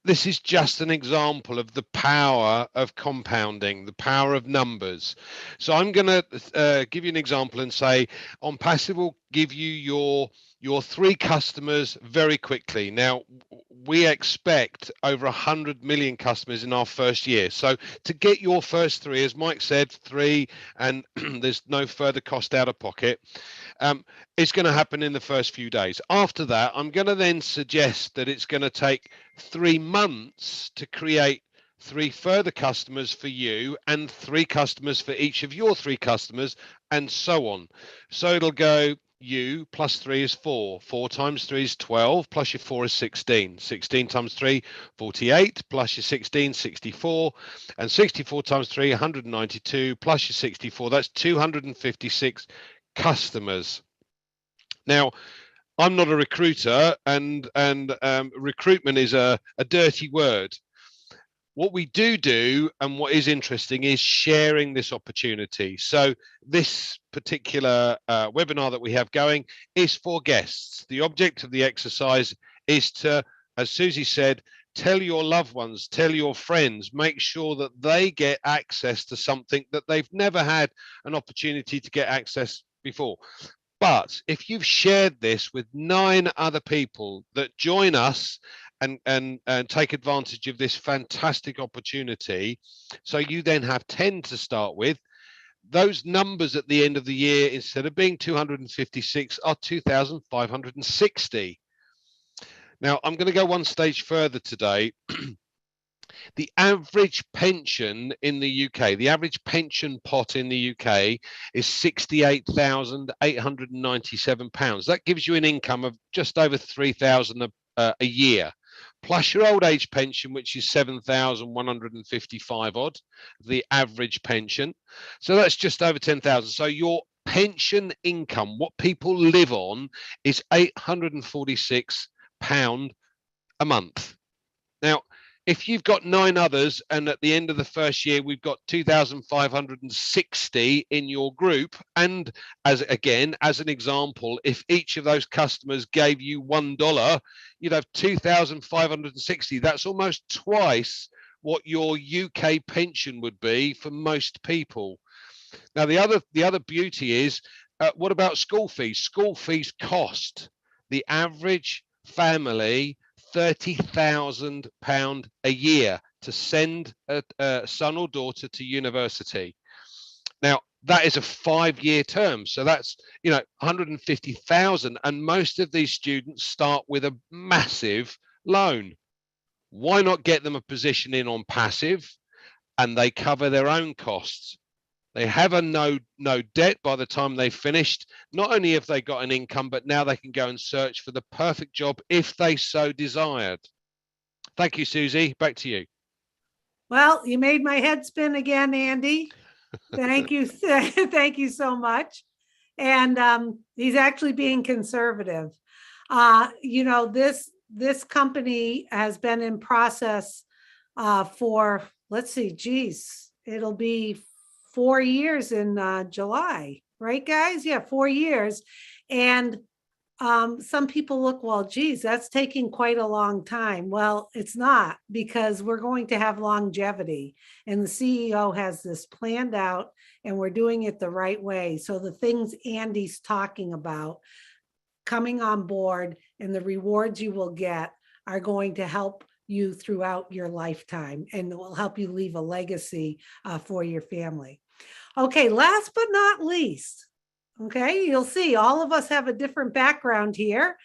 Speaker 6: This is just an example of the power of compounding, the power of numbers. So I'm going to give you an example and say OnPassive will give you your 3 customers very quickly. Now, we expect over 100 million customers in our first year. So to get your first 3, as Mike said, 3, and there's no further cost out of pocket, it's going to happen in the first few days. After that, I'm going to then suggest that it's going to take 3 months to create 3 further customers for you and 3 customers for each of your 3 customers, and so on. So it'll go you plus 3 is 4, 4 times 3 is 12, plus your 4 is 16, 16 times 3, 48, plus your 16, 64, and 64 times 3, 192, plus your 64, that's 256 customers. Now, I'm not a recruiter, and recruitment is a dirty word. What we do and what is interesting is sharing this opportunity. So this particular webinar that we have going is for guests. The object of the exercise is to, as Susie said, tell your loved ones, tell your friends, make sure that they get access to something that they've never had an opportunity to get access before. But if you've shared this with 9 other people that join us and take advantage of this fantastic opportunity, so you then have 10 to start with, those numbers at the end of the year, instead of being 256, are 2,560. Now, I'm going to go one stage further today. The average pension in the UK, the average pension pot in the UK is £68,897. That gives you an income of just over 3,000 a year, plus your old age pension, which is 7,155 odd, the average pension. So that's just over 10,000. So your pension income, what people live on, is £846 a month. Now, if you've got 9 others, and at the end of the first year, we've got 2,560 in your group, and as an example, if each of those customers gave you $1, you'd have 2,560. That's almost twice what your UK pension would be for most people. Now, the other beauty is, what about school fees? School fees cost the average family £30,000 a year to send a son or daughter to university. Now, that is a 5-year term. So that's, 150,000. And most of these students start with a massive loan. Why not get them a position in on passive, and they cover their own costs? They have a no debt by the time they've finished. Not only have they got an income, but now they can go and search for the perfect job if they so desired. Thank you, Susie. Back to you.
Speaker 1: Well, you made my head spin again, Andy. Thank you. Thank you so much. And he's actually being conservative. This company has been in process for, let's see, geez, it'll be 4 years in July, right, guys? Yeah, 4 years. And some people look, well, geez, that's taking quite a long time. Well, it's not, because we're going to have longevity, and the CEO has this planned out, and we're doing it the right way. So the things Andy's talking about coming on board and the rewards you will get are going to help you throughout your lifetime, and it will help you leave a legacy for your family. Okay, last but not least, okay, you'll see all of us have a different background here.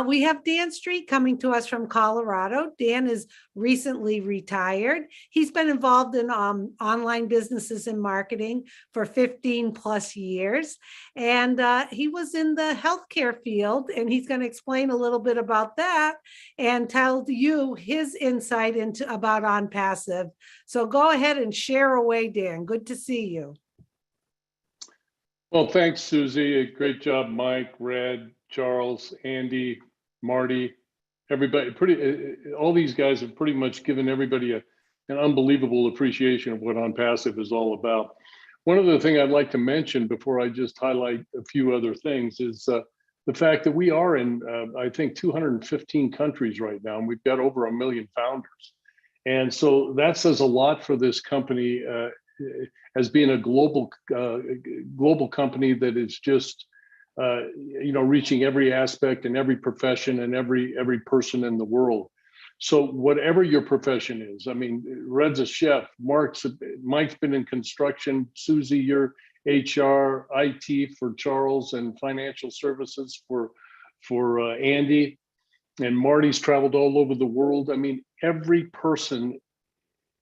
Speaker 1: We have Dan Street coming to us from Colorado. Dan is recently retired. He's been involved in online businesses and marketing for 15 plus years. And he was in the healthcare field, and he's going to explain a little bit about that and tell you his insight about OnPassive. So go ahead and share away, Dan. Good to see you.
Speaker 7: Well, thanks, Susie. Great job, Mike, Red, Charles, Andy, Marty, everybody. All these guys have pretty much given everybody an unbelievable appreciation of what OnPassive is all about. One other thing I'd like to mention before I just highlight a few other things is the fact that we are in, I think, 215 countries right now, and we've got over 1 million founders. And so that says a lot for this company as being a global company that is just reaching every aspect and every profession and every person in the world. So whatever your profession is, I mean, Red's a chef, Mike's been in construction, Susie, you're HR, IT for Charles, and financial services for Andy, and Marty's traveled all over the world. I mean, every person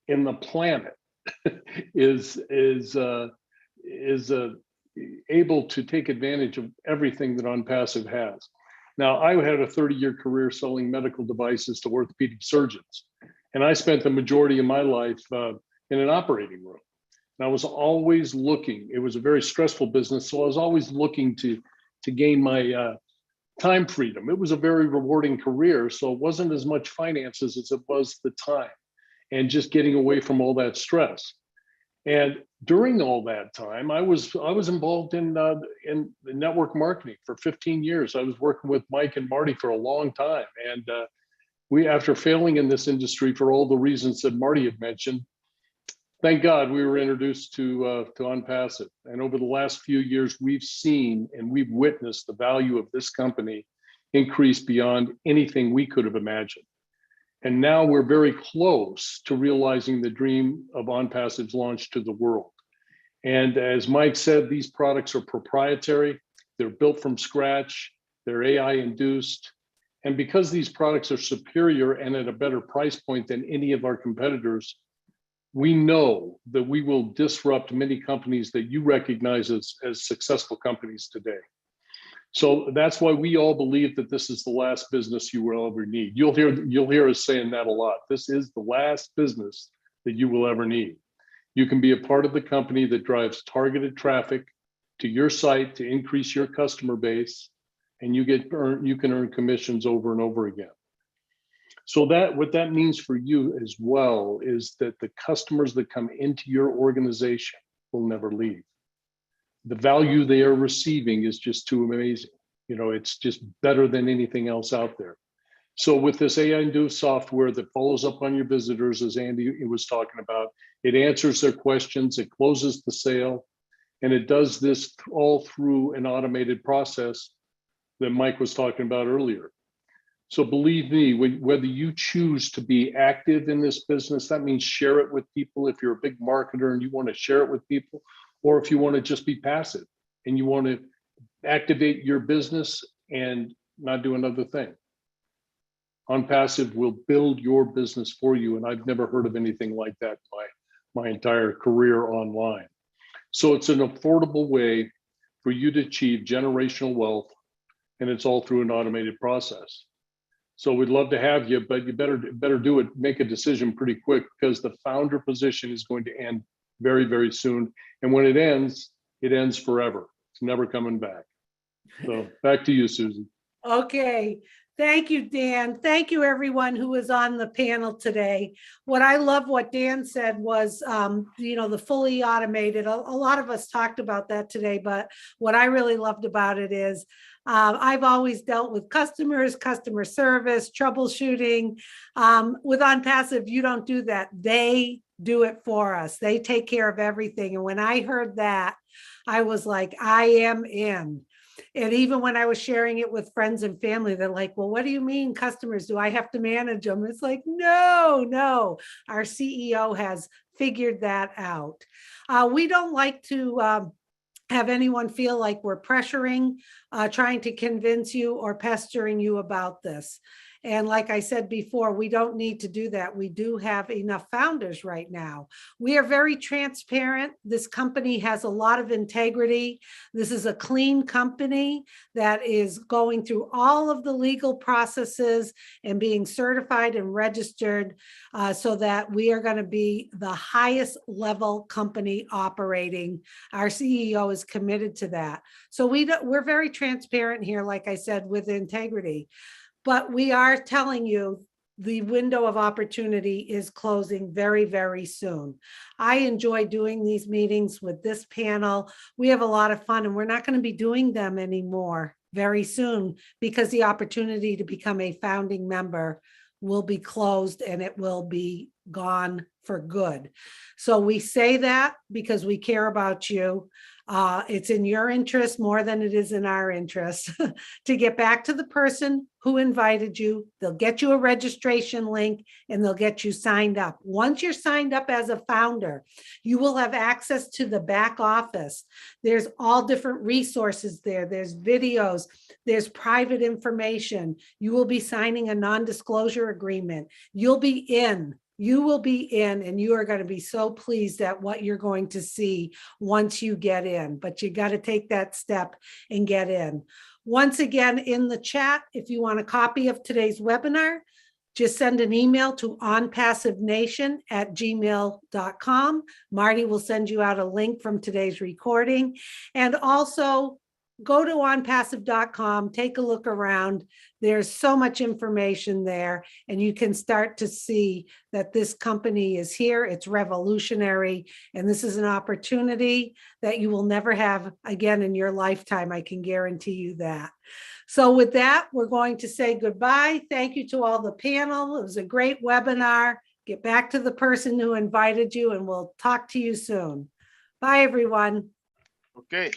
Speaker 7: in the planet is able to take advantage of everything that OnPassive has. Now, I had a 30-year career selling medical devices to orthopedic surgeons, and I spent the majority of my life in an operating room. And I was always looking. It was a very stressful business, so I was always looking to gain my time freedom. It was a very rewarding career, so it wasn't as much finances as it was the time and just getting away from all that stress. And during all that time, I was involved in network marketing for 15 years. I was working with Mike and Marty for a long time. And we, after failing in this industry for all the reasons that Marty had mentioned, thank God we were introduced to OnPassive. And over the last few years, we've seen and we've witnessed the value of this company increase beyond anything we could have imagined. And now we're very close to realizing the dream of OnPassive's launch to the world. And as Mike said, these products are proprietary. They're built from scratch. They're AI induced. And because these products are superior and at a better price point than any of our competitors, we know that we will disrupt many companies that you recognize as successful companies today. So that's why we all believe that this is the last business you will ever need. You'll hear us saying that a lot. This is the last business that you will ever need. You can be a part of the company that drives targeted traffic to your site to increase your customer base, and you can earn commissions over and over again. So what that means for you as well is that the customers that come into your organization will never leave. The value they are receiving is just too amazing. It's just better than anything else out there. So with this AI-induced software that follows up on your visitors, as Andy was talking about, it answers their questions, it closes the sale, and it does this all through an automated process that Mike was talking about earlier. So believe me, whether you choose to be active in this business, that means share it with people. If you're a big marketer and you want to share it with people, or if you want to just be passive and you want to activate your business and not do another thing. OnPassive will build your business for you. And I've never heard of anything like that in my entire career online. So it's an affordable way for you to achieve generational wealth, and it's all through an automated process. So we'd love to have you, but you better do it, make a decision pretty quick, because the founder position is going to end very, very soon. And when it ends forever. It's never coming back. So back to you, Susie.
Speaker 1: Okay. Thank you, Dan. Thank you, everyone who was on the panel today. What I love what Dan said was, the fully automated. A lot of us talked about that today, but what I really loved about it is I've always dealt with customers, customer service, troubleshooting. With OnPassive, you don't do that. They do it for us. They take care of everything. And when I heard that, I was like, I am in. And even when I was sharing it with friends and family, they're like, well, what do you mean customers? Do I have to manage them? It's like, no. Our CEO has figured that out. We don't like to have anyone feel like we're pressuring, trying to convince you or pestering you about this. And like I said before, we don't need to do that. We do have enough founders right now. We are very transparent. This company has a lot of integrity. This is a clean company that is going through all of the legal processes and being certified and registered so that we are going to be the highest level company operating. Our CEO is committed to that. So we're very transparent here, like I said, with integrity. But we are telling you the window of opportunity is closing very, very soon. I enjoy doing these meetings with this panel. We have a lot of fun, and we're not going to be doing them anymore very soon because the opportunity to become a founding member will be closed and it will be gone for good. So we say that because we care about you. It's in your interest more than it is in our interest to get back to the person who invited you. They'll get you a registration link and they'll get you signed up. Once you're signed up as a founder, you will have access to the back office. There's all different resources there. There's videos, there's private information. You will be signing a non-disclosure agreement. You will be in, and you are going to be so pleased at what you're going to see once you get in, but you got to take that step and get in. Once again, in the chat, if you want a copy of today's webinar, just send an email to onpassivenation@gmail.com. Marty will send you out a link from today's recording. And also go to onpassive.com, take a look around. There's so much information there, and you can start to see that this company is here. It's revolutionary, and this is an opportunity that you will never have again in your lifetime. I can guarantee you that. So with that, we're going to say goodbye. Thank you to all the panel. It was a great webinar. Get back to the person who invited you, and we'll talk to you soon. Bye, everyone.
Speaker 4: Okay.